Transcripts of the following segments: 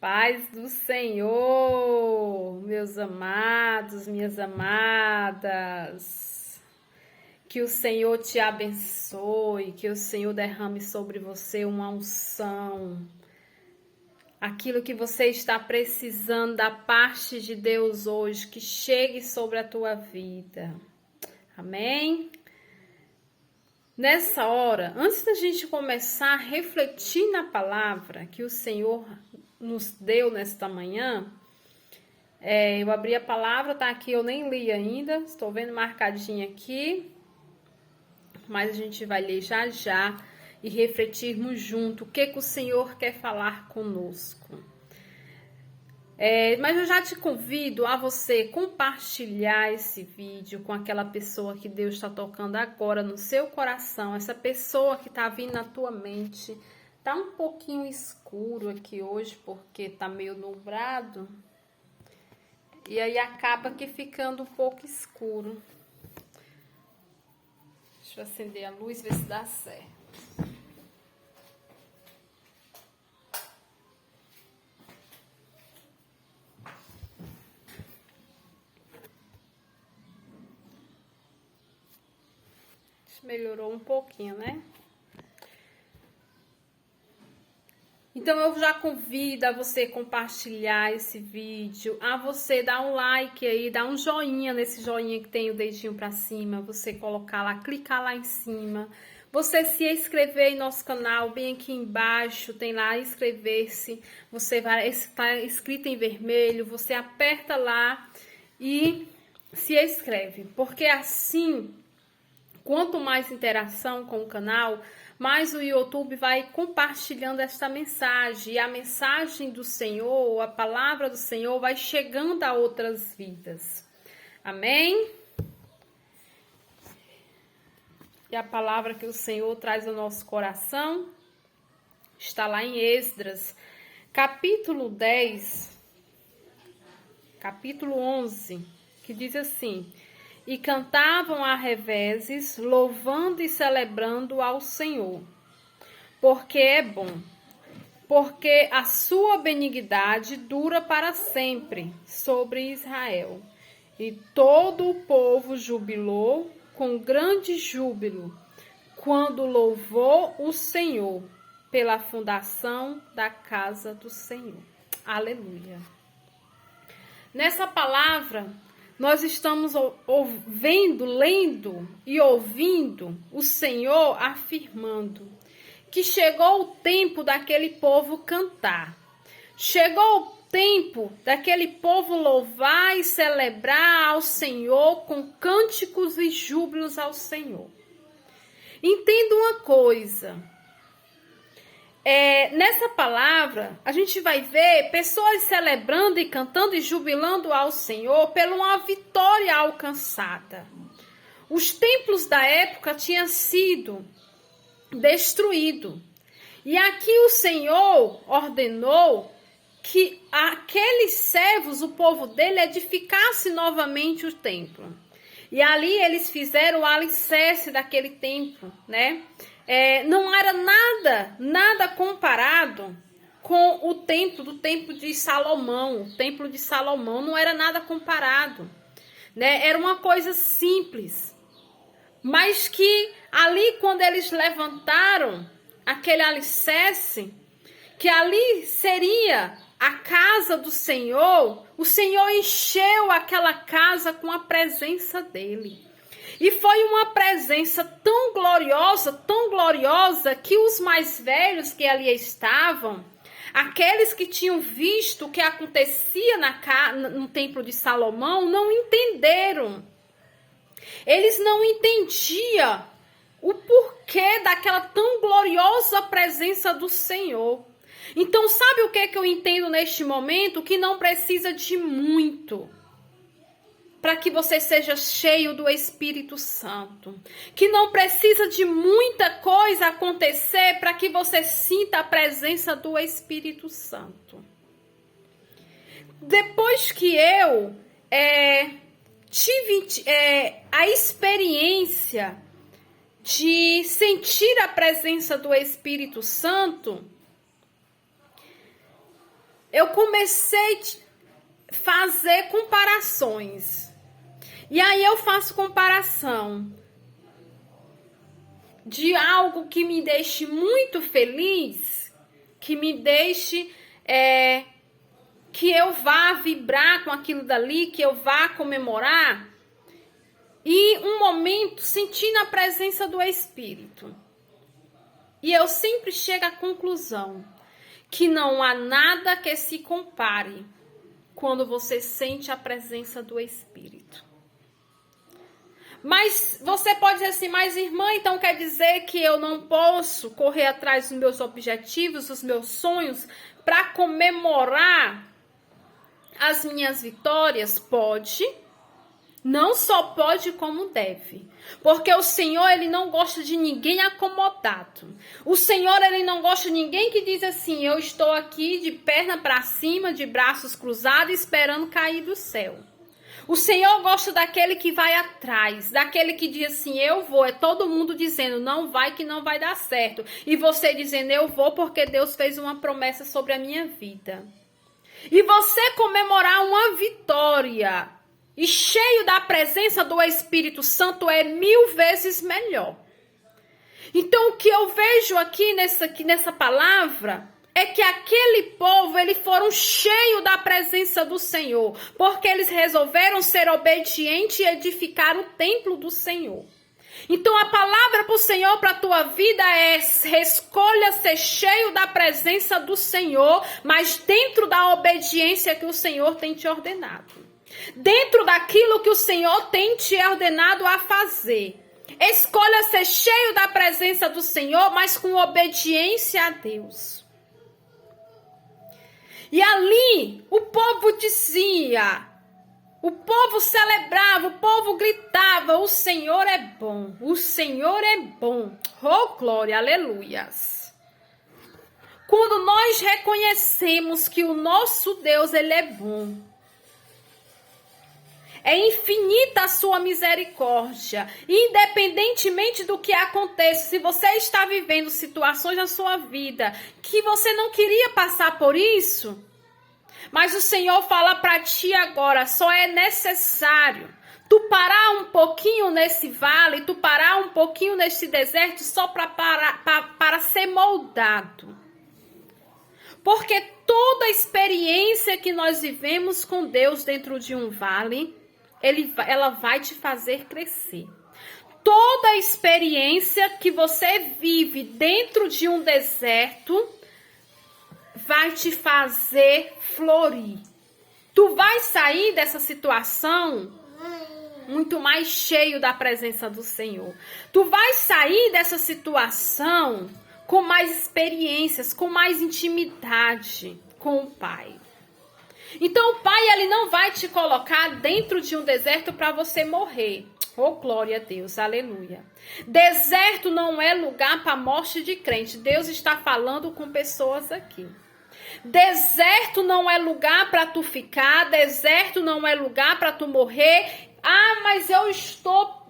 Paz do Senhor, meus amados, minhas amadas. Que o Senhor te abençoe, que o Senhor derrame sobre você uma unção. Aquilo que você está precisando da parte de Deus hoje, que chegue sobre a tua vida. Amém? Nessa hora, antes da gente começar a refletir na palavra que o Senhor nos deu nesta manhã, eu abri a palavra, tá aqui, eu nem li ainda, estou vendo marcadinha aqui, mas a gente vai ler já já e refletirmos junto o que o Senhor quer falar conosco. Mas eu já te convido a você compartilhar esse vídeo com aquela pessoa que Deus está tocando agora no seu coração, essa pessoa que está vindo na tua mente. Tá um pouquinho escuro aqui hoje, porque tá meio nublado. E aí acaba que ficando um pouco escuro. Deixa eu acender a luz, ver se dá certo. Melhorou um pouquinho, né? Então eu já convido a você compartilhar esse vídeo, a você dar um like aí, dar um joinha nesse joinha que tem o dedinho para cima, você colocar lá, clicar lá em cima, você se inscrever em nosso canal, bem aqui embaixo tem lá inscrever-se, você vai estar escrito em vermelho, você aperta lá e se inscreve, porque assim, quanto mais interação com o canal, mais o YouTube vai compartilhando esta mensagem. E a mensagem do Senhor, a palavra do Senhor vai chegando a outras vidas. Amém? E a palavra que o Senhor traz ao nosso coração está lá em Esdras, capítulo 10, capítulo 11, que diz assim: E cantavam a revezes, louvando e celebrando ao Senhor, porque é bom, porque a sua benignidade dura para sempre sobre Israel. E todo o povo jubilou com grande júbilo, quando louvou o Senhor pela fundação da casa do Senhor. Aleluia. Nessa palavra, nós estamos vendo, lendo e ouvindo o Senhor afirmando que chegou o tempo daquele povo cantar. Chegou o tempo daquele povo louvar e celebrar ao Senhor com cânticos e júbilos ao Senhor. Entenda uma coisa. Nessa palavra, a gente vai ver pessoas celebrando e cantando e jubilando ao Senhor por uma vitória alcançada. Os templos da época tinham sido destruídos. E aqui o Senhor ordenou que aqueles servos, o povo dele, edificasse novamente o templo. E ali eles fizeram o alicerce daquele templo, né? Não era nada comparado com o templo de Salomão. O templo de Salomão não era nada comparado, né? Era uma coisa simples, mas que ali quando eles levantaram aquele alicerce, que ali seria a casa do Senhor, o Senhor encheu aquela casa com a presença dele. E foi uma presença tão gloriosa, que os mais velhos que ali estavam, aqueles que tinham visto o que acontecia no templo de Salomão, não entenderam. Eles não entendiam o porquê daquela tão gloriosa presença do Senhor. Então, sabe o que eu entendo neste momento? Que não precisa de muito para que você seja cheio do Espírito Santo. Que não precisa de muita coisa acontecer para que você sinta a presença do Espírito Santo. Depois que eu tive a experiência de sentir a presença do Espírito Santo, eu comecei a fazer comparações. E aí eu faço comparação de algo que me deixe muito feliz, que me deixe, que eu vá vibrar com aquilo dali, que eu vá comemorar, e um momento sentindo a presença do Espírito. E eu sempre chego à conclusão que não há nada que se compare quando você sente a presença do Espírito. Mas você pode dizer assim, mas irmã, então quer dizer que eu não posso correr atrás dos meus objetivos, dos meus sonhos, para comemorar as minhas vitórias? Pode. Não só pode, como deve. Porque o Senhor, Ele não gosta de ninguém acomodado. O Senhor, Ele não gosta de ninguém que diz assim, eu estou aqui de perna para cima, de braços cruzados, esperando cair do céu. O Senhor gosta daquele que vai atrás, daquele que diz assim, eu vou. É todo mundo dizendo, não vai que não vai dar certo. E você dizendo, eu vou porque Deus fez uma promessa sobre a minha vida. E você comemorar uma vitória e cheio da presença do Espírito Santo é 1000 vezes melhor. Então o que eu vejo aqui nessa palavra é que aquele povo, eles foram cheios da presença do Senhor, porque eles resolveram ser obedientes e edificar o templo do Senhor. Então a palavra para o Senhor, para a tua vida é, escolha ser cheio da presença do Senhor, mas dentro da obediência que o Senhor tem te ordenado. Dentro daquilo que o Senhor tem te ordenado a fazer. Escolha ser cheio da presença do Senhor, mas com obediência a Deus. E ali o povo dizia, o povo celebrava, o povo gritava, o Senhor é bom, o Senhor é bom. Oh, glória, aleluias. Quando nós reconhecemos que o nosso Deus, Ele é bom, é infinita a sua misericórdia, independentemente do que aconteça. Se você está vivendo situações na sua vida que você não queria passar por isso, mas o Senhor fala para ti agora, só é necessário tu parar um pouquinho nesse vale, tu parar um pouquinho nesse deserto só para ser moldado. Porque toda experiência que nós vivemos com Deus dentro de um vale, ela vai te fazer crescer. Toda experiência que você vive dentro de um deserto vai te fazer florir. Tu vai sair dessa situação muito mais cheio da presença do Senhor. Tu vai sair dessa situação com mais experiências, com mais intimidade com o Pai. Então o Pai, Ele não vai te colocar dentro de um deserto para você morrer. Oh, glória a Deus, aleluia. Deserto não é lugar para morte de crente. Deus está falando com pessoas aqui. Deserto não é lugar para tu ficar. Deserto não é lugar para tu morrer. Ah, mas eu estou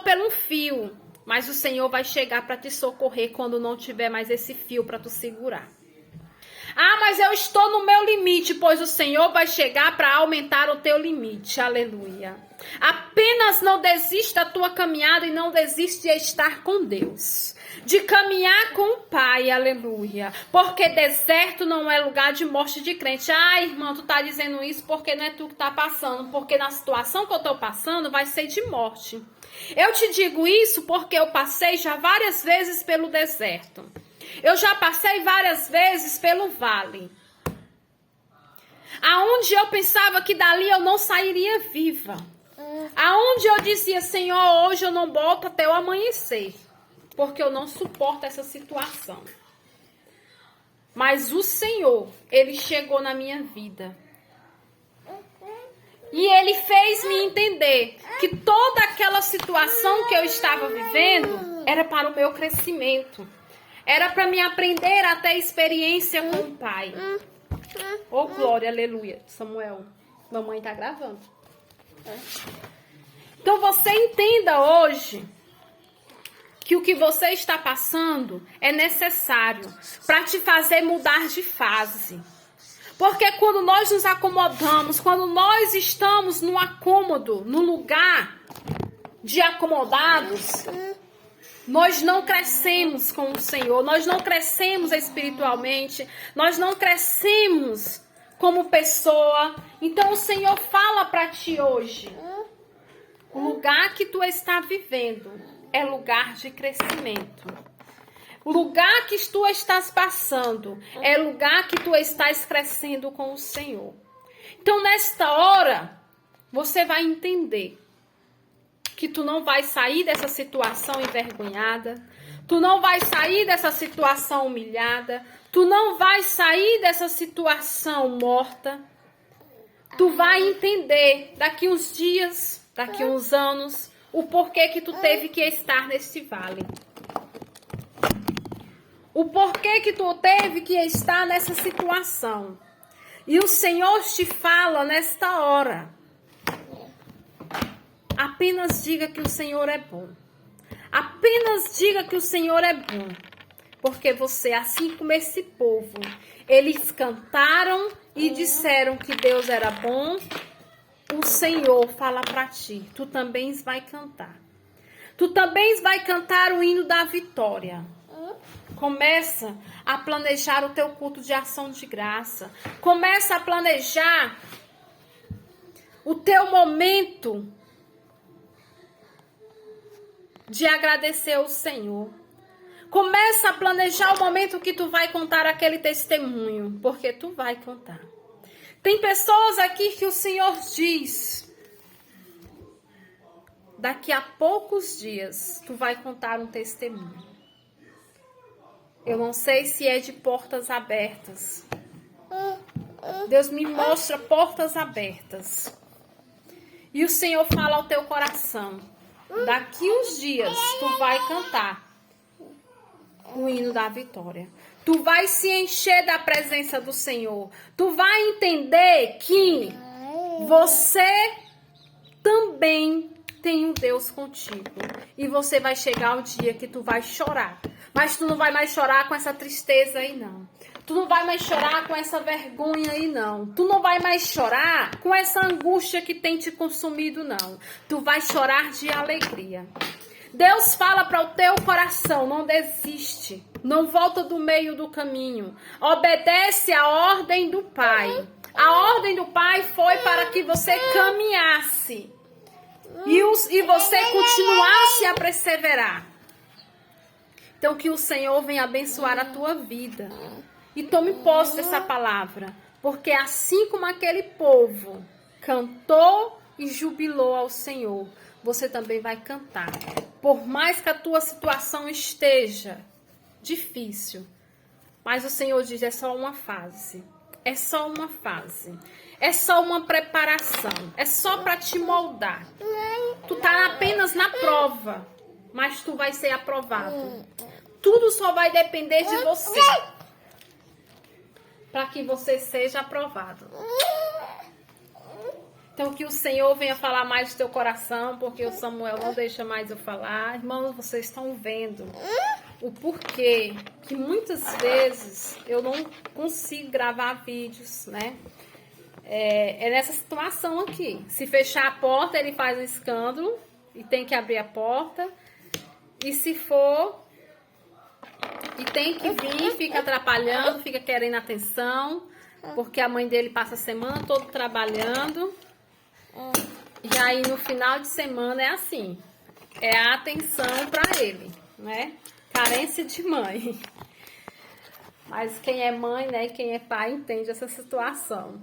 pelo fio. Mas o Senhor vai chegar para te socorrer quando não tiver mais esse fio para tu segurar. Ah, mas eu estou no meu limite, pois o Senhor vai chegar para aumentar o teu limite. Aleluia. Apenas não desiste da tua caminhada e não desiste de estar com Deus. De caminhar com o Pai, aleluia. Porque deserto não é lugar de morte de crente. Ah, irmão, tu tá dizendo isso porque não é tu que tá passando. Porque na situação que eu tô passando vai ser de morte. Eu te digo isso porque eu passei já várias vezes pelo deserto. Eu já passei várias vezes pelo vale. Aonde eu pensava que dali eu não sairia viva. Aonde eu dizia, Senhor, hoje eu não volto até o amanhecer. Porque eu não suporto essa situação. Mas o Senhor, Ele chegou na minha vida. E Ele fez me entender que toda aquela situação que eu estava vivendo era para o meu crescimento. Era para me aprender a ter experiência com o Pai. Oh, glória, aleluia. Samuel, mamãe tá gravando. Então você entenda hoje que o que você está passando é necessário para te fazer mudar de fase. Porque quando nós nos acomodamos, quando nós estamos no acômodo, no lugar de acomodados, nós não crescemos com o Senhor, nós não crescemos espiritualmente, nós não crescemos como pessoa. Então o Senhor fala para ti hoje, o lugar que tu está vivendo é lugar de crescimento. O lugar que tu estás passando é lugar que tu estás crescendo com o Senhor. Então nesta hora, você vai entender que tu não vai sair dessa situação envergonhada, tu não vai sair dessa situação humilhada, tu não vai sair dessa situação morta. Tu vai entender daqui uns dias, daqui uns anos, o porquê que tu teve que estar neste vale. O porquê que tu teve que estar nessa situação. E o Senhor te fala nesta hora. Apenas diga que o Senhor é bom. Apenas diga que o Senhor é bom. Porque você, assim como esse povo, eles cantaram e disseram que Deus era bom. O Senhor fala para ti, tu também vai cantar. Tu também vai cantar o hino da vitória. Começa a planejar o teu culto de ação de graça. Começa a planejar o teu momento de agradecer ao Senhor. Começa a planejar o momento que tu vai contar aquele testemunho, porque tu vai contar. Tem pessoas aqui que o Senhor diz, daqui a poucos dias tu vai contar um testemunho. Eu não sei se é de portas abertas. Deus me mostra portas abertas. E o Senhor fala ao teu coração, daqui uns dias tu vai cantar o hino da vitória. Tu vai se encher da presença do Senhor. Tu vai entender que você também tem um Deus contigo. E você vai chegar ao dia que tu vai chorar. Mas tu não vai mais chorar com essa tristeza aí, não. Tu não vai mais chorar com essa vergonha aí, não. Tu não vai mais chorar com essa angústia que tem te consumido, não. Tu vai chorar de alegria. Deus fala para o teu coração, não desiste, não volta do meio do caminho, obedece a ordem do Pai. A ordem do Pai foi para que você caminhasse e você continuasse a perseverar. Então que o Senhor venha abençoar a tua vida e tome posse dessa palavra, porque assim como aquele povo cantou e jubilou ao Senhor, você também vai cantar. Por mais que a tua situação esteja difícil, mas o Senhor diz, é só uma fase. É só uma fase. É só uma preparação. É só para te moldar. Tu tá apenas na prova, mas tu vai ser aprovado. Tudo só vai depender de você, para que você seja aprovado. Então, que o Senhor venha falar mais do teu coração, porque o Samuel não deixa mais eu falar. Irmãos, vocês estão vendo o porquê que muitas vezes eu não consigo gravar vídeos, né? É nessa situação aqui. Se fechar a porta, ele faz um escândalo e tem que abrir a porta. E se for, e tem que vir, fica atrapalhando, fica querendo atenção, porque a mãe dele passa a semana toda trabalhando. E aí no final de semana é assim, é a atenção para ele, né? Carência de mãe. Mas quem é mãe, né, e quem é pai entende essa situação.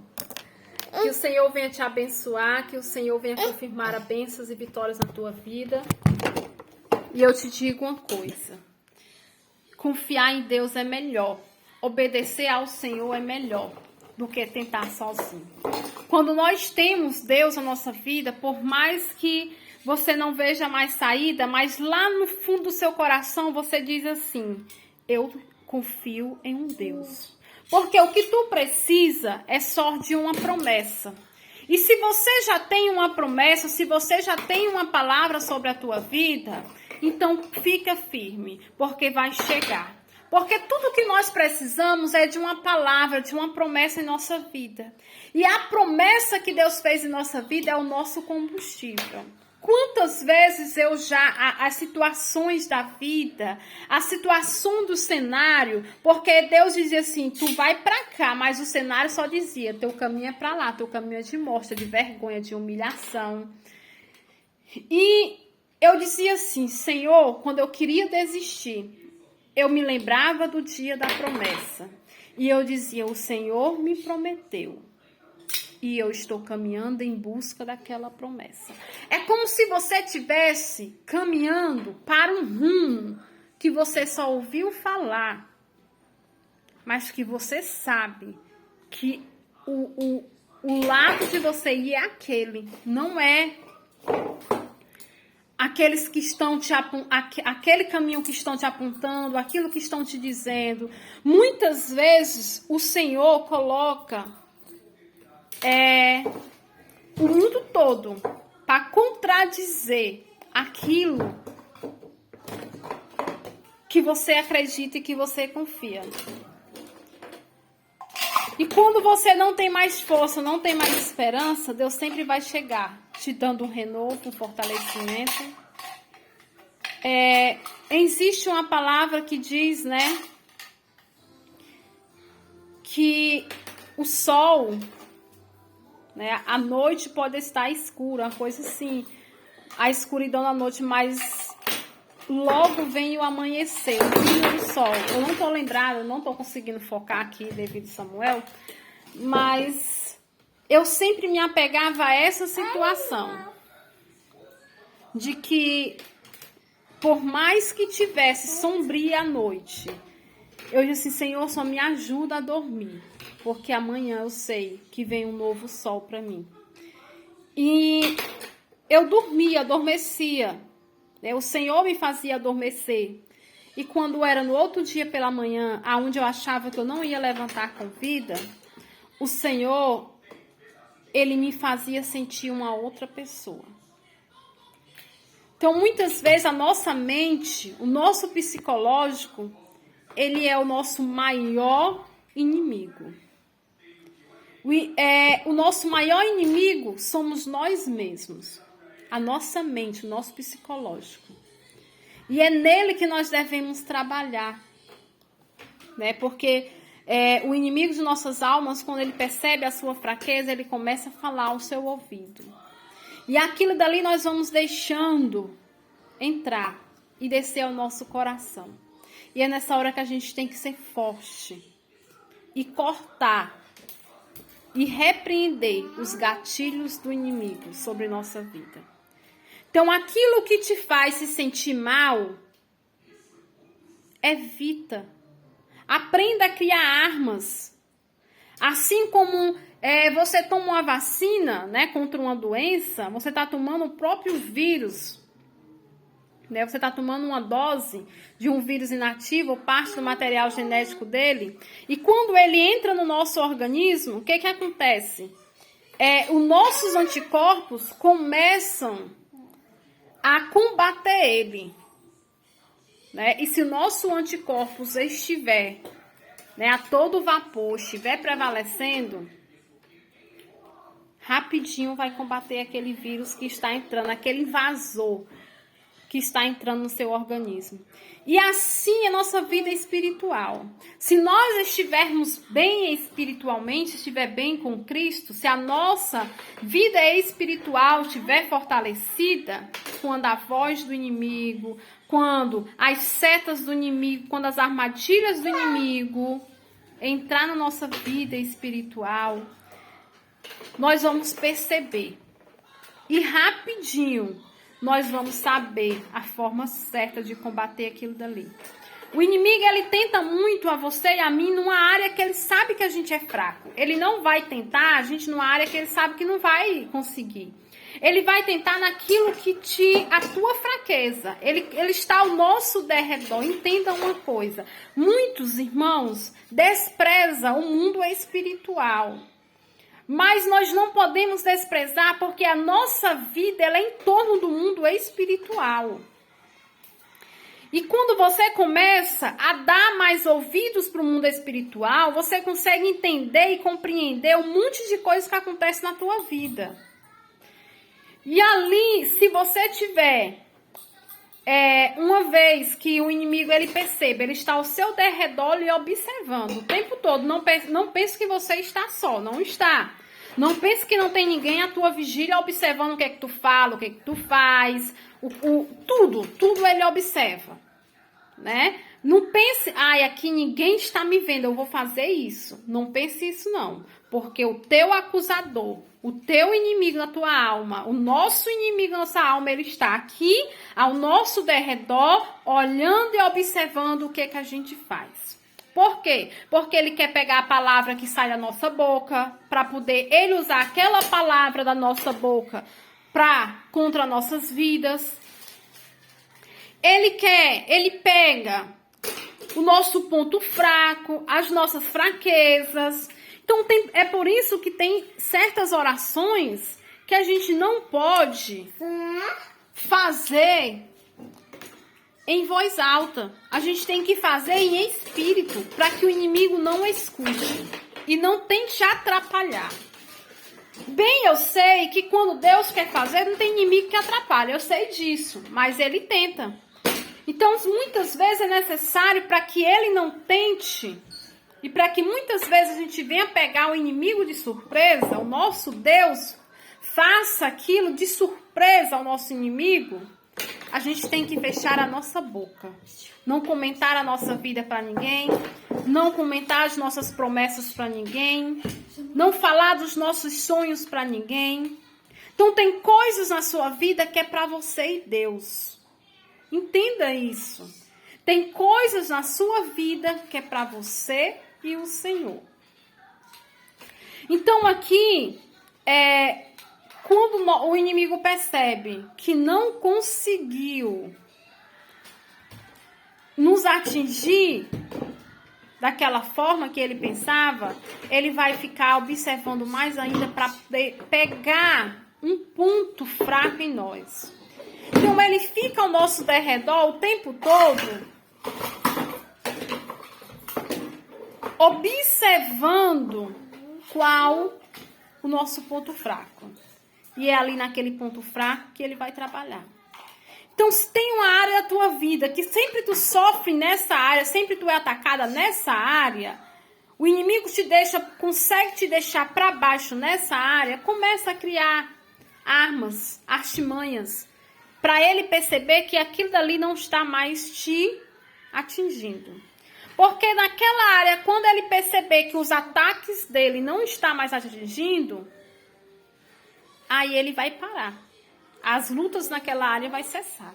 Que o Senhor venha te abençoar, que o Senhor venha confirmar bênçãos e vitórias na tua vida. E eu te digo uma coisa, confiar em Deus é melhor, obedecer ao Senhor é melhor do que tentar sozinho. Quando nós temos Deus na nossa vida, por mais que você não veja mais saída, mas lá no fundo do seu coração você diz assim, eu confio em um Deus. Porque o que tu precisa é só de uma promessa. E se você já tem uma promessa, se você já tem uma palavra sobre a tua vida, então fica firme, porque vai chegar. Porque tudo que nós precisamos é de uma palavra, de uma promessa em nossa vida. E a promessa que Deus fez em nossa vida é o nosso combustível. Quantas vezes eu já, as situações da vida, a situação do cenário, porque Deus dizia assim, tu vai pra cá, mas o cenário só dizia, teu caminho é pra lá, teu caminho é de morte, de vergonha, de humilhação. E eu dizia assim, Senhor, quando eu queria desistir, eu me lembrava do dia da promessa. E eu dizia, o Senhor me prometeu. E eu estou caminhando em busca daquela promessa. É como se você estivesse caminhando para um rumo que você só ouviu falar, mas que você sabe que o lado de você ir é aquele, não é aqueles que estão aquele caminho que estão te apontando, aquilo que estão te dizendo. Muitas vezes o Senhor coloca o mundo todo para contradizer aquilo que você acredita e que você confia. E quando você não tem mais força, não tem mais esperança, Deus sempre vai chegar, te dando um renovo, um fortalecimento. Existe uma palavra que diz, né, que o sol, né, a noite pode estar escura, uma coisa assim, a escuridão da noite, mas logo vem o amanhecer, o brilho do sol. Eu não tô lembrada, eu não tô conseguindo focar aqui devido a Samuel, mas eu sempre me apegava a essa situação de que por mais que tivesse sombria a noite, eu disse, Senhor, só me ajuda a dormir, porque amanhã eu sei que vem um novo sol para mim. E eu dormia, adormecia. O Senhor me fazia adormecer. E quando era no outro dia pela manhã, aonde eu achava que eu não ia levantar com vida, o Senhor, Ele me fazia sentir uma outra pessoa. Então, muitas vezes, a nossa mente, o nosso psicológico, ele é o nosso maior inimigo. O nosso maior inimigo somos nós mesmos. A nossa mente, o nosso psicológico. E é nele que nós devemos trabalhar. Né? Porque o inimigo de nossas almas, quando ele percebe a sua fraqueza, ele começa a falar ao seu ouvido. E aquilo dali nós vamos deixando entrar e descer ao nosso coração. E é nessa hora que a gente tem que ser forte e cortar e repreender os gatilhos do inimigo sobre nossa vida. Então, aquilo que te faz se sentir mal, evita. Aprenda a criar armas. Assim como você toma uma vacina, né, contra uma doença, você está tomando o próprio vírus. Né, você está tomando uma dose de um vírus inativo, parte do material genético dele. E quando ele entra no nosso organismo, o que acontece? Os nossos anticorpos começam a combater ele. Né? E se o nosso anticorpos estiver, né, a todo vapor, estiver prevalecendo, rapidinho vai combater aquele vírus que está entrando, aquele invasor que está entrando no seu organismo. E assim é a nossa vida espiritual. Se nós estivermos bem espiritualmente, estiver bem com Cristo, se a nossa vida espiritual estiver fortalecida, quando a voz do inimigo, quando as setas do inimigo, quando as armadilhas do inimigo entrar na nossa vida espiritual, nós vamos perceber. E rapidinho nós vamos saber a forma certa de combater aquilo dali. O inimigo, ele tenta muito a você e a mim numa área que ele sabe que a gente é fraco. Ele não vai tentar a gente numa área que ele sabe que não vai conseguir. Ele vai tentar naquilo que a tua fraqueza. Ele está ao nosso derredor. Entenda uma coisa. Muitos irmãos desprezam o mundo espiritual. Mas nós não podemos desprezar porque a nossa vida ela é em torno do mundo espiritual. E quando você começa a dar mais ouvidos para o mundo espiritual, você consegue entender e compreender um monte de coisas que acontecem na tua vida. E ali, se você tiver, uma vez que o inimigo ele perceba, ele está ao seu derredor e observando o tempo todo. Não pense que você está só, não está. Não pense que não tem ninguém à tua vigília observando o que é que tu fala, o que é que tu faz, tudo ele observa, né? Não pense, aqui ninguém está me vendo, eu vou fazer isso. Não pense isso não, porque o teu acusador, o teu inimigo na tua alma, o nosso inimigo na nossa alma, ele está aqui ao nosso derredor, olhando e observando o que é que a gente faz. Por quê? Porque ele quer pegar a palavra que sai da nossa boca, para poder ele usar aquela palavra da nossa boca contra nossas vidas. Ele pega o nosso ponto fraco, as nossas fraquezas. Então, é por isso que tem certas orações que a gente não pode fazer em voz alta. A gente tem que fazer em espírito, para que o inimigo não escute e não tente atrapalhar. Bem, eu sei que quando Deus quer fazer, não tem inimigo que atrapalha. Eu sei disso, mas ele tenta. Então, muitas vezes é necessário para que ele não tente e para que muitas vezes a gente venha pegar o inimigo de surpresa, o nosso Deus faça aquilo de surpresa ao nosso inimigo, a gente tem que fechar a nossa boca. Não comentar a nossa vida para ninguém, não comentar as nossas promessas para ninguém, não falar dos nossos sonhos para ninguém. Então, tem coisas na sua vida que é para você e Deus. Entenda isso. Tem coisas na sua vida que é para você e o Senhor. Então aqui, quando o inimigo percebe que não conseguiu nos atingir daquela forma que ele pensava, ele vai ficar observando mais ainda para pegar um ponto fraco em nós. Então, ele fica ao nosso derredor o tempo todo, observando qual o nosso ponto fraco. E é ali naquele ponto fraco que ele vai trabalhar. Então, se tem uma área da tua vida que sempre tu sofre nessa área, sempre tu é atacada nessa área, o inimigo consegue te deixar para baixo nessa área, começa a criar armas, artimanhas, para ele perceber que aquilo dali não está mais te atingindo. Porque naquela área, quando ele perceber que os ataques dele não estão mais atingindo, aí ele vai parar. As lutas naquela área vai cessar.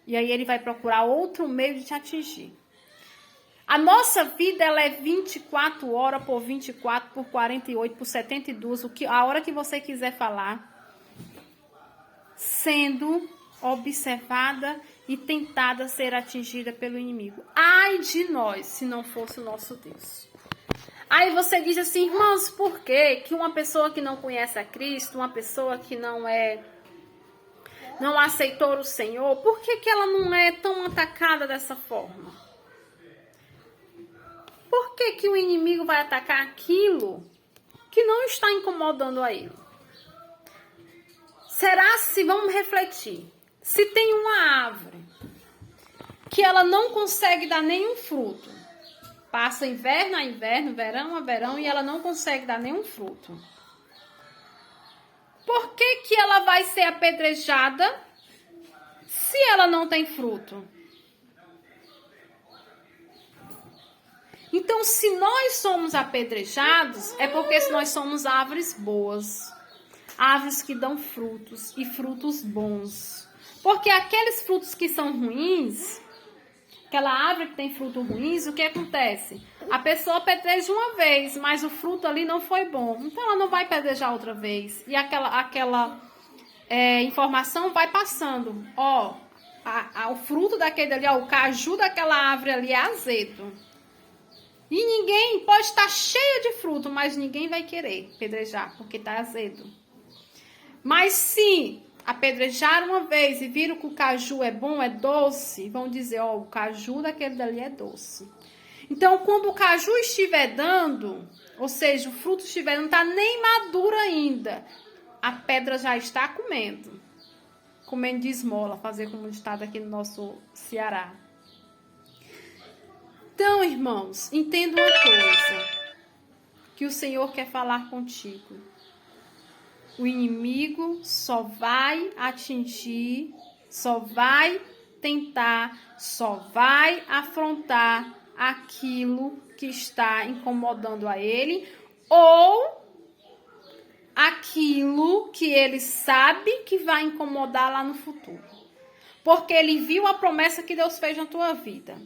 E aí ele vai procurar outro meio de te atingir. A nossa vida, ela é 24 horas por 24, por 48, por 72, a hora que você quiser falar, sendo observada e tentada a ser atingida pelo inimigo. Ai de nós, se não fosse o nosso Deus. Aí você diz assim, irmãos, por que uma pessoa que não conhece a Cristo, uma pessoa que não aceitou o Senhor, por que ela não é tão atacada dessa forma? Por que o inimigo vai atacar aquilo que não está incomodando a ele? Será se, vamos refletir, se tem uma árvore que ela não consegue dar nenhum fruto, passa inverno a inverno, verão a verão e ela não consegue dar nenhum fruto, por que ela vai ser apedrejada se ela não tem fruto? Então, se nós somos apedrejados, é porque nós somos árvores boas. Árvores que dão frutos e frutos bons. Porque aqueles frutos que são ruins, aquela árvore que tem frutos ruins, o que acontece? A pessoa apedreja uma vez, mas o fruto ali não foi bom. Então ela não vai apedrejar outra vez. E aquela informação vai passando. O fruto daquele ali, o caju daquela árvore ali é azedo. E ninguém pode estar cheia de fruto, mas ninguém vai querer apedrejar, porque está azedo. Mas se apedrejaram uma vez e viram que o caju é bom, é doce, vão dizer, ó, o caju daquele dali é doce. Então, quando o caju estiver dando, ou seja, o fruto estiver, não está nem maduro ainda, a pedra já está comendo de esmola, fazer como está aqui no nosso Ceará. Então, irmãos, entenda uma coisa, que o Senhor quer falar contigo. O inimigo só vai atingir, só vai tentar, só vai afrontar aquilo que está incomodando a ele ou aquilo que ele sabe que vai incomodar lá no futuro. Porque ele viu a promessa que Deus fez na tua vida.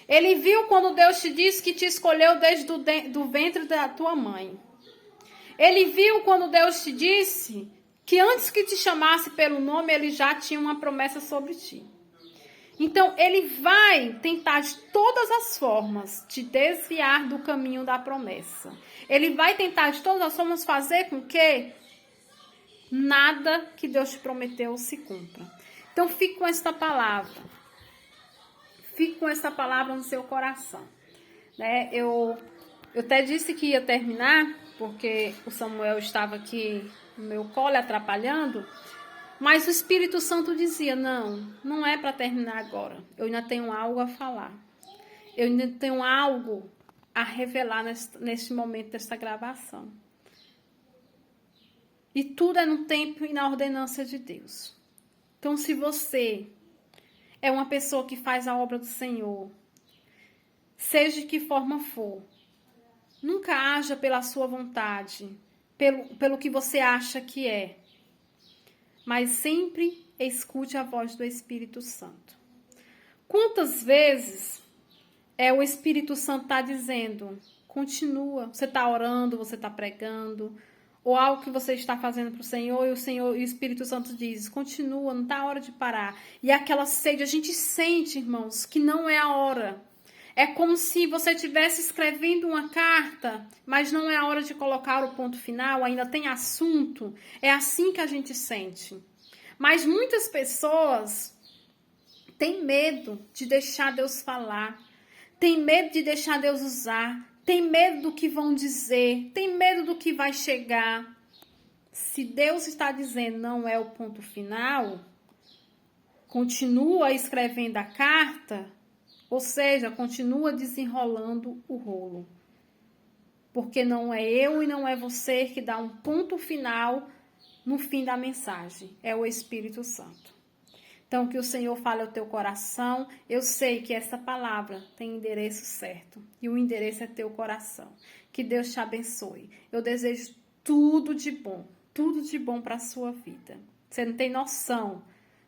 Ele viu quando Deus te disse que te escolheu desde do ventre da tua mãe. Ele viu quando Deus te disse que antes que te chamasse pelo nome, ele já tinha uma promessa sobre ti. Então, ele vai tentar de todas as formas te desviar do caminho da promessa. Ele vai tentar de todas as formas fazer com que nada que Deus te prometeu se cumpra. Então, fique com esta palavra. Fique com essa palavra no seu coração. Né? Eu até disse que ia terminar, porque o Samuel estava aqui no meu colo atrapalhando, mas o Espírito Santo dizia, não é para terminar agora. Eu ainda tenho algo a falar. Eu ainda tenho algo a revelar neste momento desta gravação. E tudo é no tempo e na ordenância de Deus. Então, se você é uma pessoa que faz a obra do Senhor, seja de que forma for, nunca haja pela sua vontade, pelo que você acha que é, mas sempre escute a voz do Espírito Santo. Quantas vezes o Espírito Santo está dizendo, continua, você está orando, você está pregando, ou algo que você está fazendo para o Senhor, e o Espírito Santo diz, continua, não está a hora de parar. E aquela sede, a gente sente, irmãos, que não é a hora. É como se você estivesse escrevendo uma carta, mas não é a hora de colocar o ponto final, ainda tem assunto. É assim que a gente sente. Mas muitas pessoas têm medo de deixar Deus falar, têm medo de deixar Deus usar, têm medo do que vão dizer, têm medo do que vai chegar. Se Deus está dizendo não é o ponto final, continua escrevendo a carta, ou seja, continua desenrolando o rolo. Porque não é eu e não é você que dá um ponto final no fim da mensagem. É o Espírito Santo. Então, que o Senhor fale ao teu coração. Eu sei que essa palavra tem endereço certo. E o endereço é teu coração. Que Deus te abençoe. Eu desejo tudo de bom para a sua vida. Você não tem noção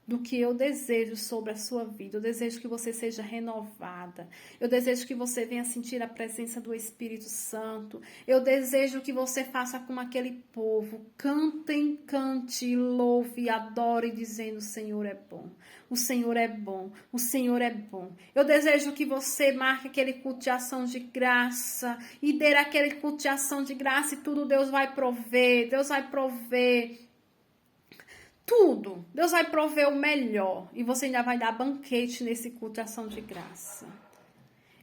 do que eu desejo sobre a sua vida. Eu desejo que você seja renovada. Eu desejo que você venha sentir a presença do Espírito Santo. Eu desejo que você faça como aquele povo. Cante, louve, adore, dizendo, o Senhor é bom. O Senhor é bom. O Senhor é bom. Eu desejo que você marque aquele culto de ação de graça. E dê aquele culto de ação de graça e tudo Deus vai prover. Deus vai prover. Tudo. Deus vai prover o melhor. E você ainda vai dar banquete nesse culto de ação de graça.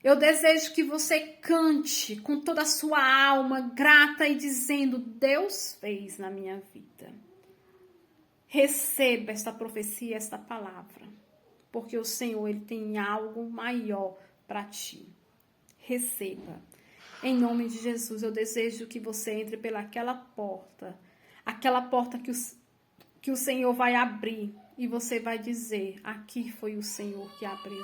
Eu desejo que você cante com toda a sua alma, grata e dizendo, Deus fez na minha vida. Receba esta profecia, esta palavra. Porque o Senhor, Ele tem algo maior para ti. Receba. Em nome de Jesus, eu desejo que você entre pelaquela porta. Aquela porta que o Senhor vai abrir e você vai dizer, aqui foi o Senhor que abriu.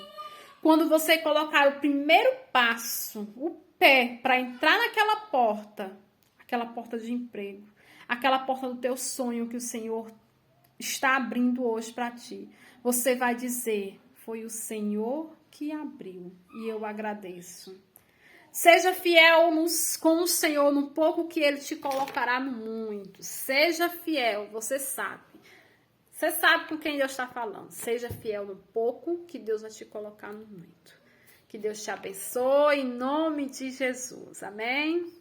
Quando você colocar o primeiro passo, o pé, para entrar naquela porta, aquela porta de emprego, aquela porta do teu sonho que o Senhor está abrindo hoje para ti, você vai dizer, foi o Senhor que abriu e eu agradeço. Seja fiel com o Senhor no pouco que Ele te colocará no muito. Seja fiel, você sabe. Você sabe com quem Deus está falando. Seja fiel no pouco que Deus vai te colocar no muito. Que Deus te abençoe em nome de Jesus. Amém?